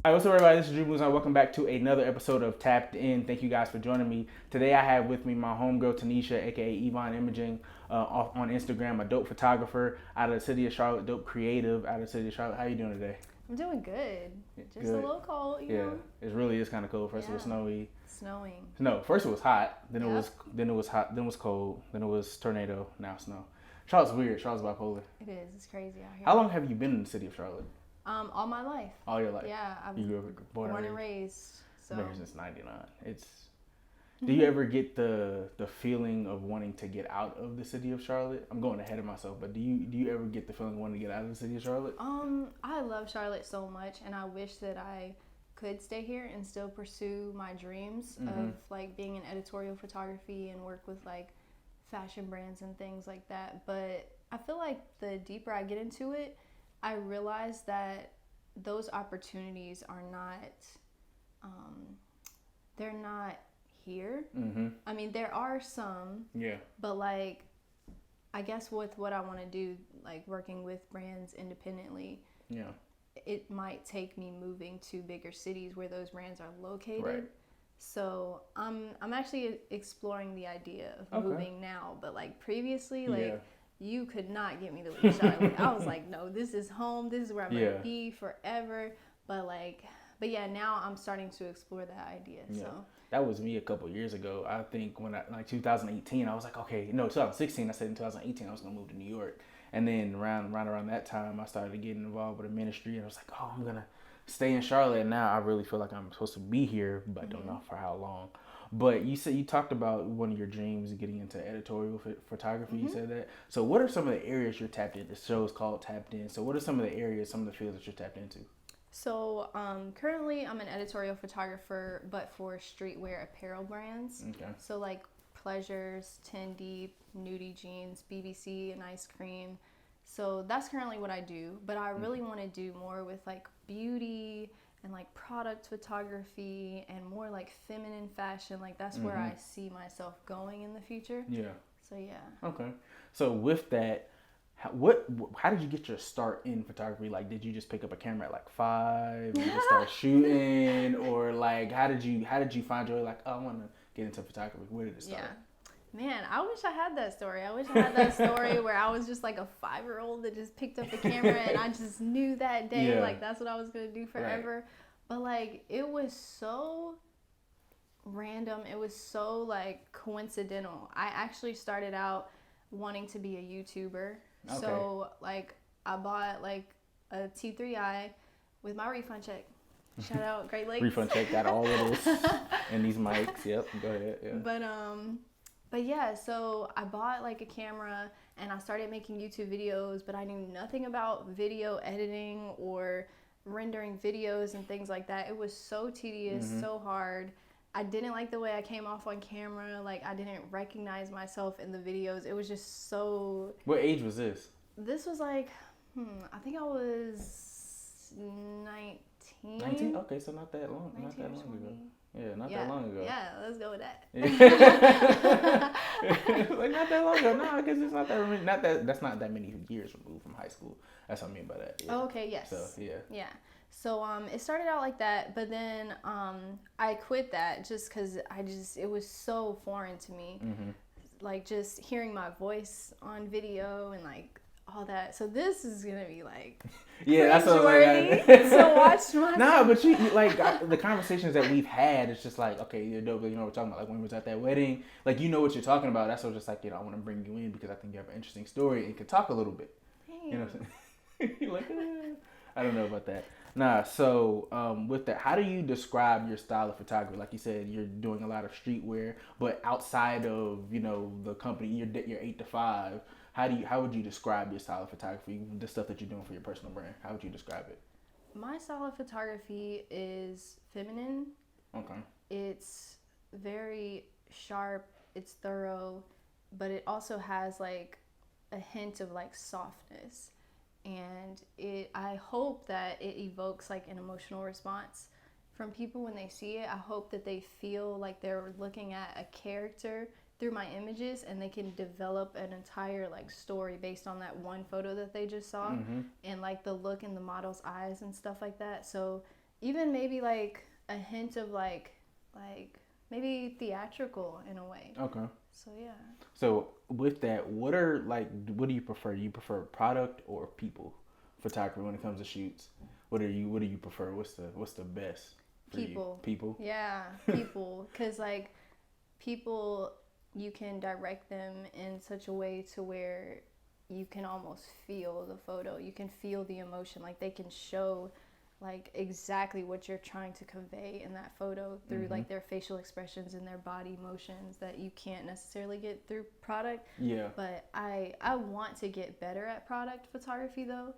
Hi, what's up, everybody? This is Drew Moon. Welcome back to another episode of Tapped In. Thank you guys for joining me. Today, I have with me my homegirl, Taniesha, aka Evon Imaging, on Instagram, a dope photographer out of the city of Charlotte, dope creative out of the city of Charlotte. How you doing today? I'm doing good. Just Good. a little cold, you Yeah, know. it really is kind of cold. First, it was Yeah. snowy. Snowing. No, first it was hot. Yep. Then it was hot. Then it was cold. Then it was tornado. Now snow. Charlotte's weird. Charlotte's bipolar. It is. It's crazy out here. How long have you been in the city of Charlotte? All my life. All your life. Yeah, I'm You grew up born and raised. So Been here since '99. Do you ever get the feeling of wanting to get out of the city of Charlotte? I'm going ahead of myself, but do you ever get the feeling of wanting to get out of the city of Charlotte? I love Charlotte so much, and I wish that I could stay here and still pursue my dreams of like being in editorial photography and work with like fashion brands and things like that. But I feel like the deeper I get into it, I realize that those opportunities are not, they're not here. I mean, there are some, Yeah. but like, I guess with what I want to do, like working with brands independently, Yeah. it might take me moving to bigger cities where those brands are located. Right. So I'm actually exploring the idea of Okay. moving now, but like previously, like Yeah. you could not get me to leave Charlotte. I was like, no, this is home. This is where I'm Yeah. gonna be forever. But yeah, now I'm starting to explore that idea. Yeah. So That was me a couple years ago. I think when I like 2018, I was like, okay, no, 2016. I said in 2018 I was gonna move to New York, and then around that time, I started getting involved with a ministry, and I was like, oh, I'm gonna stay in Charlotte. And now I really feel like I'm supposed to be here, but I don't know for how long. But you said you talked about one of your dreams getting into editorial photography. You said that. So what are some of the areas you're tapped in? The show is called Tapped In. So what are some of the areas, some of the fields that you're tapped into? So currently I'm an editorial photographer, but for streetwear apparel brands. Okay. So like Pleasures, 10 Deep, Nudie Jeans, BBC, and Ice Cream. So that's currently what I do. But I really want to do more with like beauty and like product photography and more like feminine fashion. Like that's where I see myself going in the future. Yeah. So yeah. Okay. So with that, how did you get your start in photography? Like, did you just pick up a camera at like 5 and just start shooting, or like how did you find your like, oh, I want to get into photography? Where did it start? Yeah. Man, I wish I had that story. I wish I had that story where I was just like a 5-year-old that just picked up a camera and I just knew that day, like that's what I was going to do forever. Right. But like, it was so random. It was so like coincidental. I actually started out wanting to be a YouTuber. Okay. So like I bought like a T3i with my refund check. Shout out Great Lakes. Refund check, got all of this and these mics. Yep, go ahead. Yeah. But yeah, so I bought like a camera and I started making YouTube videos, but I knew nothing about video editing or rendering videos and things like that. It was so tedious, so hard. I didn't like the way I came off on camera. Like, I didn't recognize myself in the videos. It was just so... What age was this? This was like, I think I was 19. 19? Okay, so not that long. Not that long ago. Yeah, not that long ago. Yeah, let's go with that. Like, not that long ago. No, because it's not that, that's not that many years removed from high school. That's what I mean by that. Yeah. Oh, okay, yes. So, yeah. Yeah. So it started out like that, but then I quit that just because it was so foreign to me. Like just hearing my voice on video and like all that. So this is gonna be like that's what I was like. So watch my Nah, but you like the conversations that we've had. It's just like, okay, you're dope. You know what we're talking about. Like when we was at that wedding, like you know what you're talking about. That's what just like, I want to bring you in because I think you have an interesting story and can talk a little bit. Thanks. You know what I'm saying? You're like, I don't know about that. Nah, so with that, how do you describe your style of photography? Like you said, you're doing a lot of streetwear, but outside of the company, your 8 to 5. How would you describe your style of photography? The stuff that you're doing for your personal brand. How would you describe it? My style of photography is feminine. Okay. It's very sharp. It's thorough, but it also has like a hint of like softness. And I hope that it evokes like an emotional response from people when they see it. I hope that they feel like they're looking at a character through my images and they can develop an entire like story based on that one photo that they just saw and like the look in the model's eyes and stuff like that. So even maybe like a hint of like maybe theatrical in a way. Okay. So yeah. So with that, what do you prefer? Do you prefer product or people photography when it comes to shoots? What do you prefer? What's the best for People. you? People. Yeah, people. Because like people, you can direct them in such a way to where you can almost feel the photo. You can feel the emotion. Like they can show like exactly what you're trying to convey in that photo through like their facial expressions and their body motions that you can't necessarily get through product. Yeah. But I want to get better at product photography though,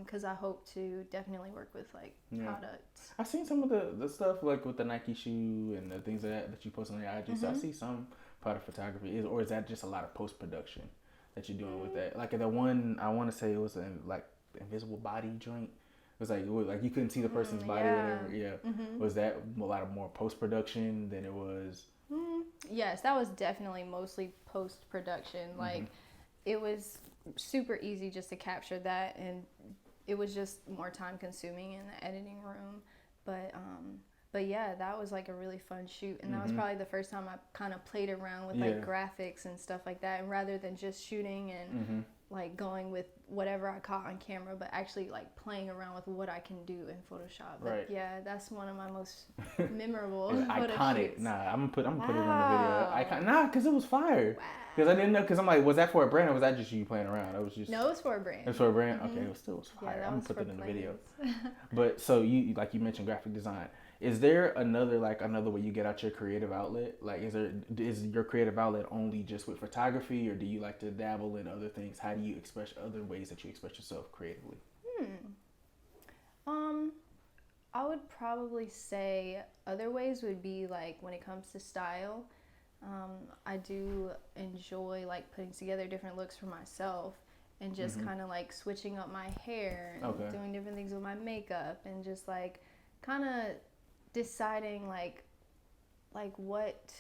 because I hope to definitely work with like products. I've seen some of the stuff like with the Nike shoe and the things that you post on your IG. So I see some product photography. Or is that just a lot of post production that you're doing with that? Like the one I want to say it was like invisible body joint. It was like you couldn't see the person's body. Whatever. Yeah. Was that a lot of more post production than it was? Yes, that was definitely mostly post production. Like it was super easy just to capture that, and it was just more time consuming in the editing room. But yeah, that was like a really fun shoot, and that was probably the first time I kind of played around with like graphics and stuff like that, and rather than just shooting and like going with whatever I caught on camera, but actually like playing around with what I can do in Photoshop. But yeah, that's one of my most memorable photo iconic. shoots. Nah, I'm gonna put it on the video. Nah, cause it was fire. Wow. Cause I didn't know. Cause I'm like, was that for a brand or was that just you playing around? It was just. No, it was for a brand. It was for a brand. Okay, it was fire. Yeah, I'm gonna put it in the plans. video. But so you like you mentioned graphic design. Is there another way you get out your creative outlet? Like, is your creative outlet only just with photography, or do you like to dabble in other things? How do you express other ways that you express yourself creatively? I would probably say other ways would be like when it comes to style. I do enjoy like putting together different looks for myself and just kind of like switching up my hair and doing different things with my makeup and just like kind of deciding like what,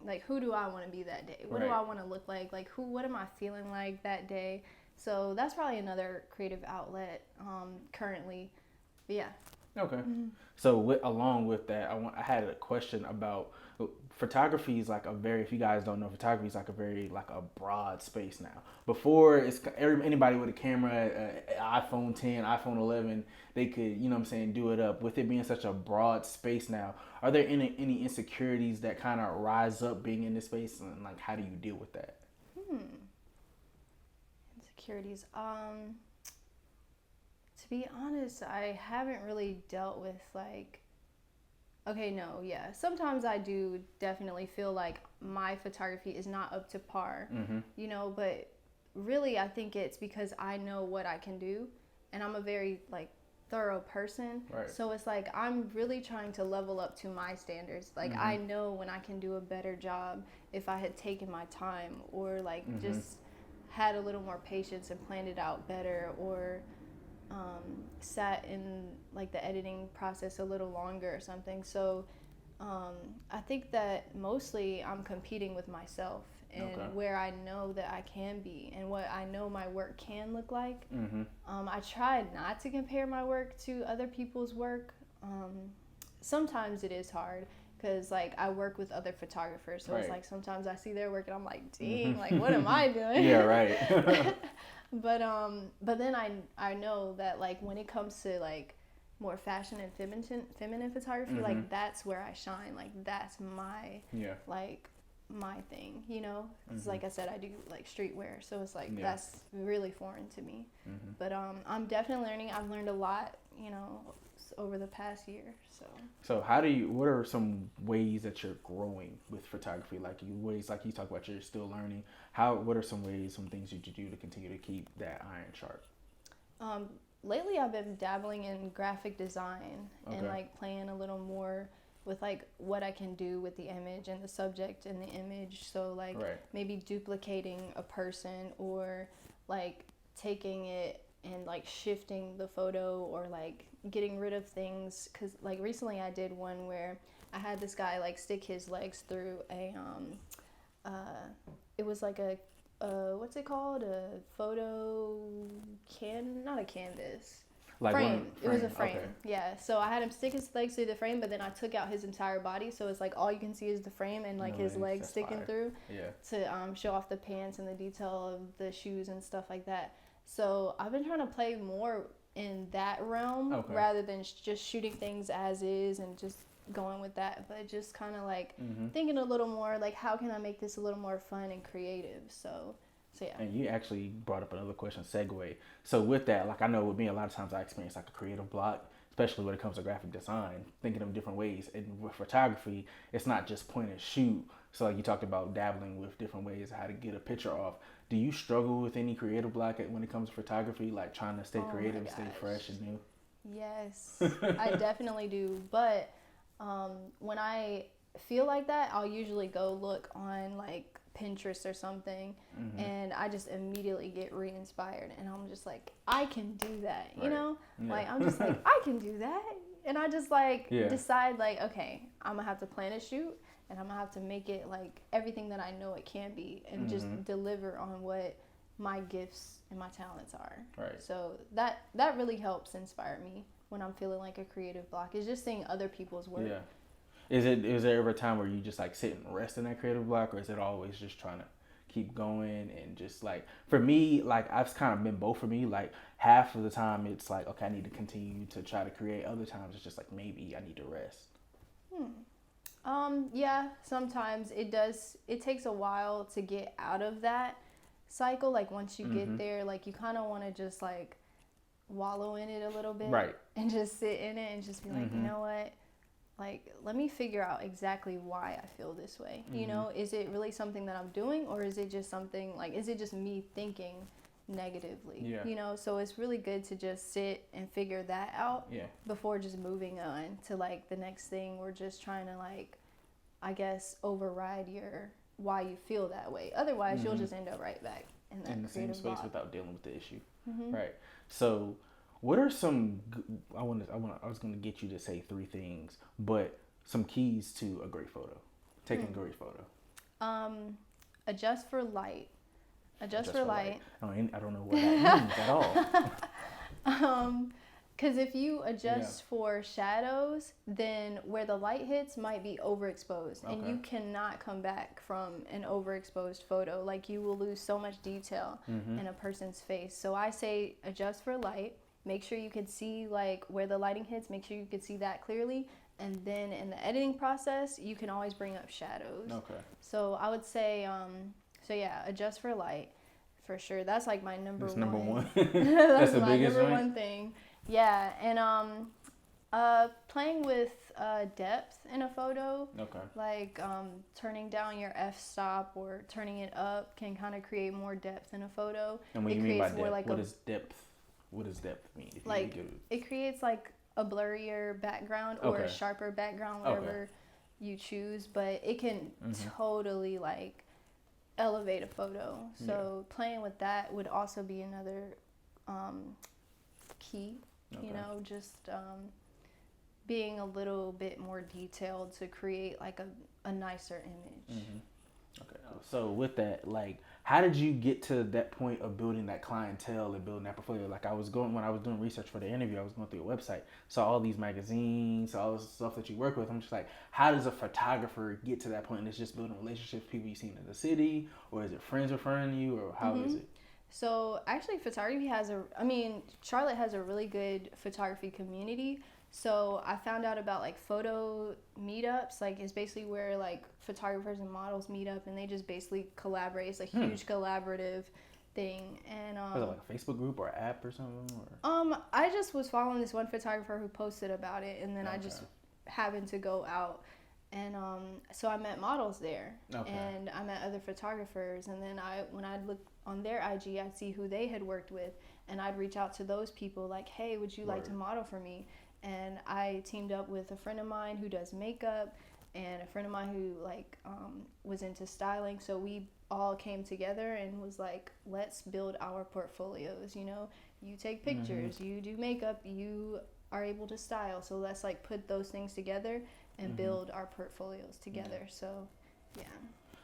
like who do I want to be that day? What do I want to look like? Like what am I feeling like that day? So that's probably another creative outlet currently. But yeah. Okay. So along with that, I had a question about photography is like if you guys don't know, photography is like a broad space now. Before anybody with a camera, iPhone 10, iPhone 11, they could, you know what I'm saying, do it up. With it being such a broad space now, are there any insecurities that kind of rise up being in this space, and like how do you deal with that? Insecurities. To be honest, I haven't really dealt with like, sometimes I do definitely feel like my photography is not up to par, you know, but really I think it's because I know what I can do and I'm a very like thorough person. So it's like I'm really trying to level up to my standards. Like I know when I can do a better job if I had taken my time or like just had a little more patience and planned it out better, or sat in like the editing process a little longer or something. So I think that mostly I'm competing with myself and where I know that I can be and what I know my work can look like. I try not to compare my work to other people's work. Sometimes it is hard because like I work with other photographers, so it's like sometimes I see their work and I'm like, dang, like what am I doing? Yeah, right. But then I know that like when it comes to like more fashion and feminine photography, like that's where I shine. Like that's my like my thing, you know. It's like I said, I do like streetwear, so it's like that's really foreign to me. But I'm definitely learning. I've learned a lot, you know, over the past year. So what are some ways that you're growing with photography? Like you talk about you're still learning. What are some things that you do to continue to keep that iron sharp? Lately I've been dabbling in graphic design and like playing a little more with like what I can do with the image and the subject in the image. So like maybe duplicating a person or like taking it and like shifting the photo or like getting rid of things, because like recently I did one where I had this guy like stick his legs through a it was like a what's it called, a photo not a canvas, Like frame. It was a frame. Okay. Yeah. So I had him stick his legs through the frame, but then I took out his entire body, so it's like all you can see is the frame and like his legs sticking through. Yeah. To show off the pants and the detail of the shoes and stuff like that. So I've been trying to play more in that realm rather than just shooting things as is and just going with that, but just kind of like thinking a little more like, how can I make this a little more fun and creative? So yeah. And you actually brought up another question, segue. So with that, like I know with me, a lot of times I experience like a creative block, especially when it comes to graphic design, thinking of different ways. And with photography, it's not just point and shoot. So like you talked about dabbling with different ways of how to get a picture off. Do you struggle with any creative block when it comes to photography, like trying to stay creative, stay fresh and new? Yes, I definitely do. But when I feel like that, I'll usually go look on like Pinterest or something, and I just immediately get re-inspired, and I'm just like, I can do that, you know? Like I'm just like, I can do that, and I just like decide like, okay, I'm gonna have to plan a shoot, and I'm gonna have to make it like everything that I know it can be, and just deliver on what my gifts and my talents are. Right. So that really helps inspire me when I'm feeling like a creative block, is just seeing other people's work. Yeah. Is there ever a time where you just like sit and rest in that creative block, or is it always just trying to keep going and just like, for me, like I've kind of been both for me, like half of the time it's like, okay, I need to continue to try to create. Other times it's just like, maybe I need to rest. Yeah, sometimes it takes a while to get out of that cycle. Like once you get there, like you kind of want to just like wallow in it a little bit. Right. And just sit in it and just be like, you know what? Like, let me figure out exactly why I feel this way. You know, is it really something that I'm doing, or is it just something like, is it just me thinking negatively? Yeah. You know, so it's really good to just sit and figure that out before just moving on to like the next thing. We're just trying to like, I guess, override why you feel that way. Otherwise, you'll just end up right back in that in the same space block. without dealing with the issue. Right. So what are some, I was going to get you to say 3 things, but some keys to a great photo, taking a great photo? Adjust for light. Adjust for light. I don't know what that means at all. Because if you adjust for shadows, then where the light hits might be overexposed, and you cannot come back from an overexposed photo. Like you will lose so much detail in a person's face. So I say adjust for light. Make sure you can see like where the lighting hits. Make sure you can see that clearly. And then in the editing process, you can always bring up shadows. Okay. So I would say, adjust for light, for sure. That's like my number one. Number one. That's the my biggest number one thing. Yeah, and playing with depth in a photo. Okay. Like turning down your f-stop or turning it up can kind of create more depth in a photo. And what do you mean by depth? Like what is depth? What does depth mean? Like it creates like a blurrier background or a sharper background, whatever you choose, but it can totally like elevate a photo. So playing with that would also be another key. You know, just being a little bit more detailed to create like a nicer image. Okay. So with that, like, how did you get to that point of building that clientele and building that portfolio? Like when I was doing research for the interview, I was going through your website, saw all these magazines, all this stuff that you work with. I'm just like, how does a photographer get to that point? And it's just building relationships, people you seen in the city, or is it friends referring you, or how is it? So actually photography Charlotte has a really good photography community. So I found out about like photo meetups, like it's basically where like photographers and models meet up and they just basically collaborate. It's a huge collaborative thing. And was it like a Facebook group or app or something? Or? I just was following this one photographer who posted about it, and then I just happened to go out, and so I met models there, and I met other photographers, and then when I'd look on their IG, I'd see who they had worked with, and I'd reach out to those people like, hey, would you like to model for me? And I teamed up with a friend of mine who does makeup and a friend of mine who was into styling. So we all came together and was like, let's build our portfolios. You know, you take pictures, you do makeup, you are able to style. So let's like put those things together and build our portfolios together. So, yeah.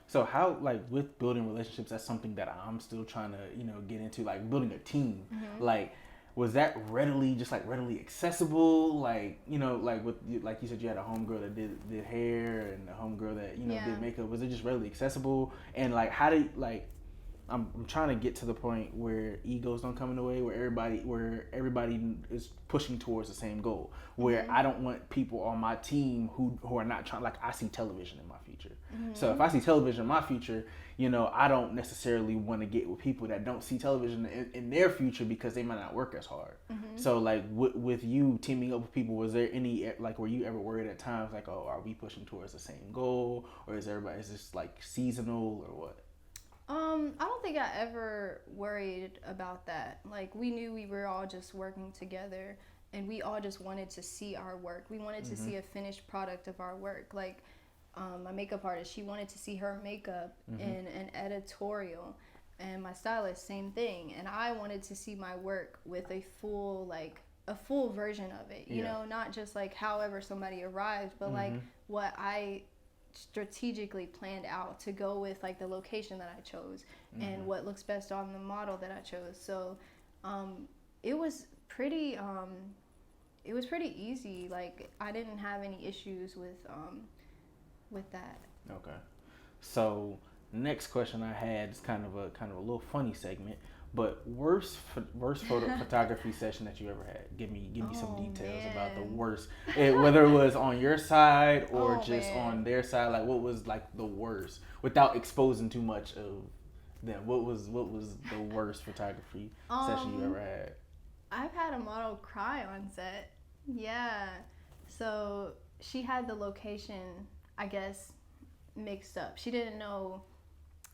So how, like, with building relationships, that's something that I'm still trying to, get into, like building a team. Like, was that readily accessible? Like, like like you said, you had a homegirl that did hair and a homegirl that did makeup. Was it just readily accessible? And like, how did I'm trying to get to the point where egos don't come in the way, where everybody is pushing towards the same goal. Where I don't want people on my team who are not trying. Like, I see television in my future. So if I see television in my future, I don't necessarily want to get with people that don't see television in their future because they might not work as hard. So like with you teaming up with people, was there any like, were you ever worried at times like, oh, are we pushing towards the same goal, or is this like seasonal or what? I don't think I ever worried about that. Like, we knew we were all just working together, and we all just wanted to see our work. We wanted to see a finished product of our work. Like, my makeup artist, she wanted to see her makeup in an editorial, and my stylist, same thing. And I wanted to see my work with a full version of it. You know, not just like however somebody arrived, but like what I strategically planned out to go with, like the location that I chose and what looks best on the model that I chose. So it was pretty easy. Like, I didn't have any issues with that. Okay. So next question I had is kind of a little funny segment, but worst photography session that you ever had. Give me some details about the worst, whether it was on your side or on their side. Like, what was like the worst, without exposing too much of them? What was the worst photography session you ever had? I've had a model cry on set. Yeah. So she had the location, I guess, mixed up. She didn't know.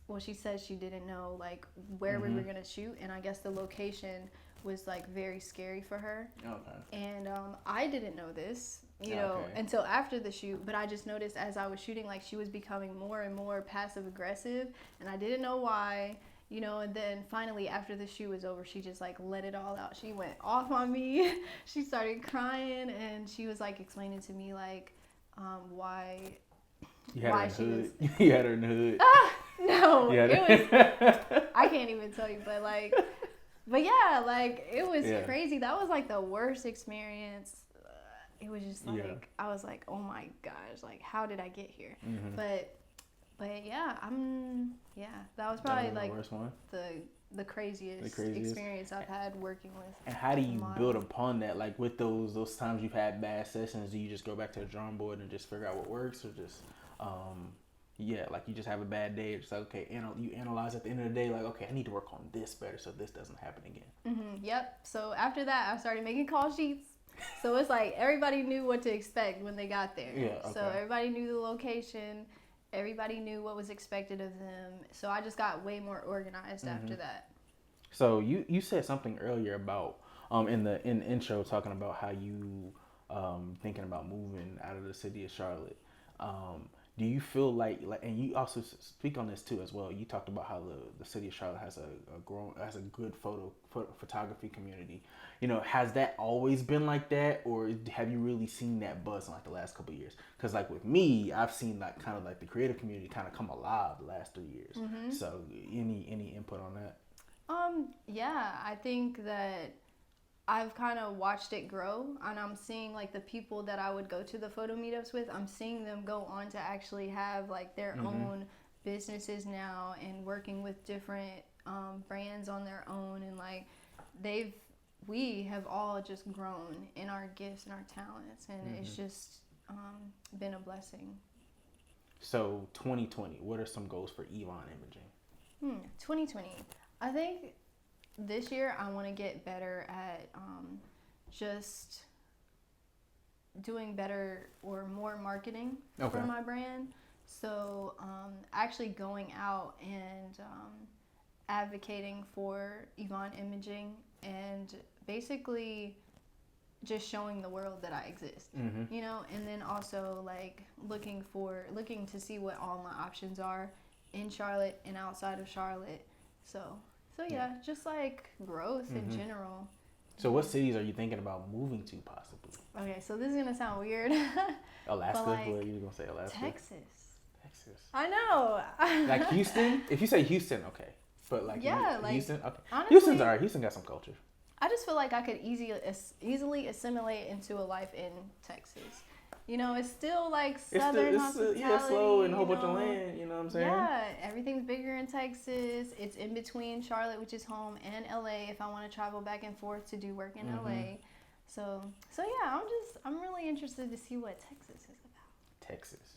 Well, she said she didn't know like where we were gonna shoot, and I guess the location was like very scary for her. Okay. And I didn't know this, until after the shoot. But I just noticed as I was shooting, like, she was becoming more and more passive aggressive, and I didn't know why. And then finally after the shoot was over, she just like let it all out. She went off on me. She started crying, and she was like explaining to me like why. You had her in the hood. You had her in the hood. No, it was. I can't even tell you, but yeah, like, it was crazy. That was like the worst experience. It was just like I was like, oh my gosh, like, how did I get here? But yeah, that was probably like the worst one. The craziest experience I've had working with. And how do you build upon that? Like, with those times you've had bad sessions, do you just go back to the drawing board and just figure out what works, or just like you just have a bad day, it's like, okay, you analyze at the end of the day, like, okay, I need to work on this better so this doesn't happen again. Yep. So after that, I started making call sheets. So it's like everybody knew what to expect when they got there. Yeah. Okay. So everybody knew the location. Everybody knew what was expected of them. So I just got way more organized after that. So you said something earlier about in the intro, talking about how you thinking about moving out of the city of Charlotte. Do you feel like, and you also speak on this too as well. You talked about how the city of Charlotte has a good photography community. Has that always been like that, or have you really seen that buzz in like the last couple of years? Because like with me, I've seen like kind of like the creative community kind of come alive the last 3 years. So any input on that? Yeah, I think that I've kind of watched it grow, and I'm seeing like the people that I would go to the photo meetups with, I'm seeing them go on to actually have like their own businesses now, and working with different brands on their own, and like we have all just grown in our gifts and our talents, and it's just been a blessing. So 2020, what are some goals for Evon Imaging? 2020, I think this year I want to get better at just doing better or more marketing for my brand. So actually going out and advocating for Evon Imaging, and basically just showing the world that I exist, and then also like looking to see what all my options are in Charlotte and outside of Charlotte. So yeah, just like growth in general. So what cities are you thinking about moving to possibly? Okay, so this is going to sound weird. Alaska? Like, what are you going to say, Alaska? Texas. I know. Like Houston? If you say Houston, okay. But like, yeah, like Houston? Okay. Honestly, Houston's alright. Houston got some culture. I just feel like I could easily assimilate into a life in Texas. You know, it's still like Southern hospitality. Yeah, slow and a whole bunch of land. You know what I'm saying? Yeah, everything's bigger in Texas. It's in between Charlotte, which is home, and LA. If I want to travel back and forth to do work in LA, so yeah, I'm really interested to see what Texas is about. Texas.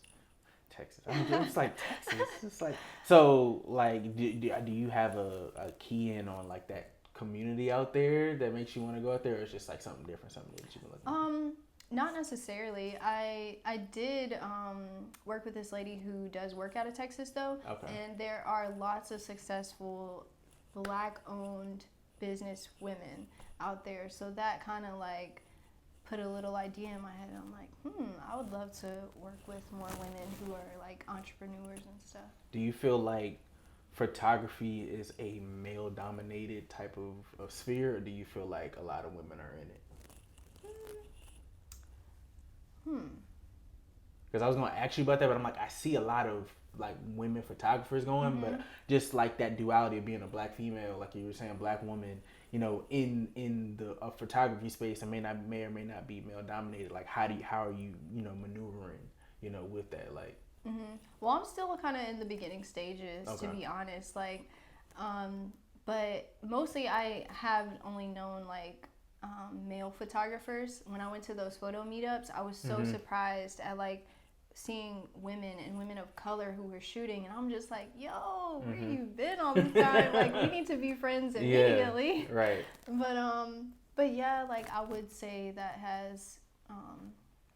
I mean, it's like Texas. It's like so. Like, do you have a key in on like that community out there that makes you want to go out there, or it's just like something different, something that you've been looking at? Not necessarily. I did work with this lady who does work out of Texas though, and there are lots of successful Black-owned business women out there. So that kind of like put a little idea in my head. I'm like, I would love to work with more women who are like entrepreneurs and stuff. Do you feel like photography is a male-dominated type of sphere, or do you feel like a lot of women are in it? Because I was going to ask you about that, but I'm like, I see a lot of like women photographers going, but just like that duality of being a Black female, like you were saying, Black woman, you know, in the photography space, and may or may not be male dominated. Like, how are you, you know, maneuvering, you know, with that, like. Well, I'm still kind of in the beginning stages, to be honest. Like, but mostly I have only known like male photographers. When I went to those photo meetups, I was so surprised at like seeing women and women of color who were shooting, and I'm just like, yo, where you been all this time? Like, we need to be friends immediately. Yeah, right. But yeah, like I would say that has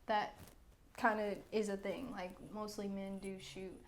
that kind of is a thing. Like mostly men do shoot,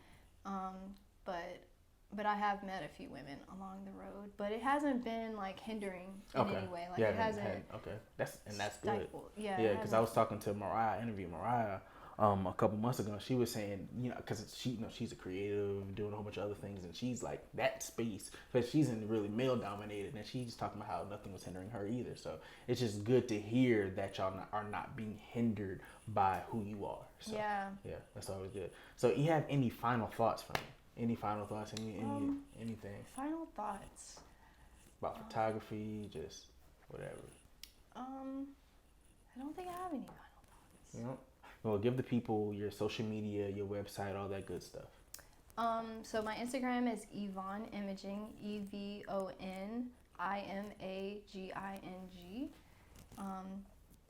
but I have met a few women along the road, but it hasn't been like hindering in any way. Like it hasn't. That's stifled. good. Yeah, because I was talking to Mariah. I interviewed Mariah a couple months ago. She was saying, you know, because she's a creative, doing a whole bunch of other things, and she's like that space, but she's in really male dominated, and she's talking about how nothing was hindering her either. So it's just good to hear that y'all are not being hindered by who you are. So, yeah, that's always good. So you have any final thoughts for me? Any final thoughts? Anything? Final thoughts about photography, just whatever. I don't think I have any final thoughts. You know, well, give the people your social media, your website, all that good stuff. So my Instagram is Evon Imaging, EVONIMAGING,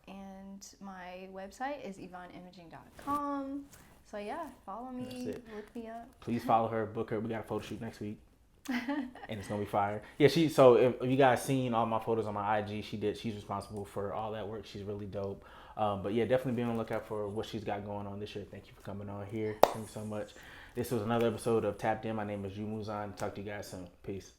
and my website is evonimaging.com. So yeah, follow me, look me up. Please follow her, book her. We got a photo shoot next week, and it's gonna be fire. Yeah, so if you guys seen all my photos on my IG, she's responsible for all that work. She's really dope. But yeah, definitely be on the lookout for what she's got going on this year. Thank you for coming on here. Thank you so much. This was another episode of Tapped In. My name is Yu Muzan. Talk to you guys soon. Peace.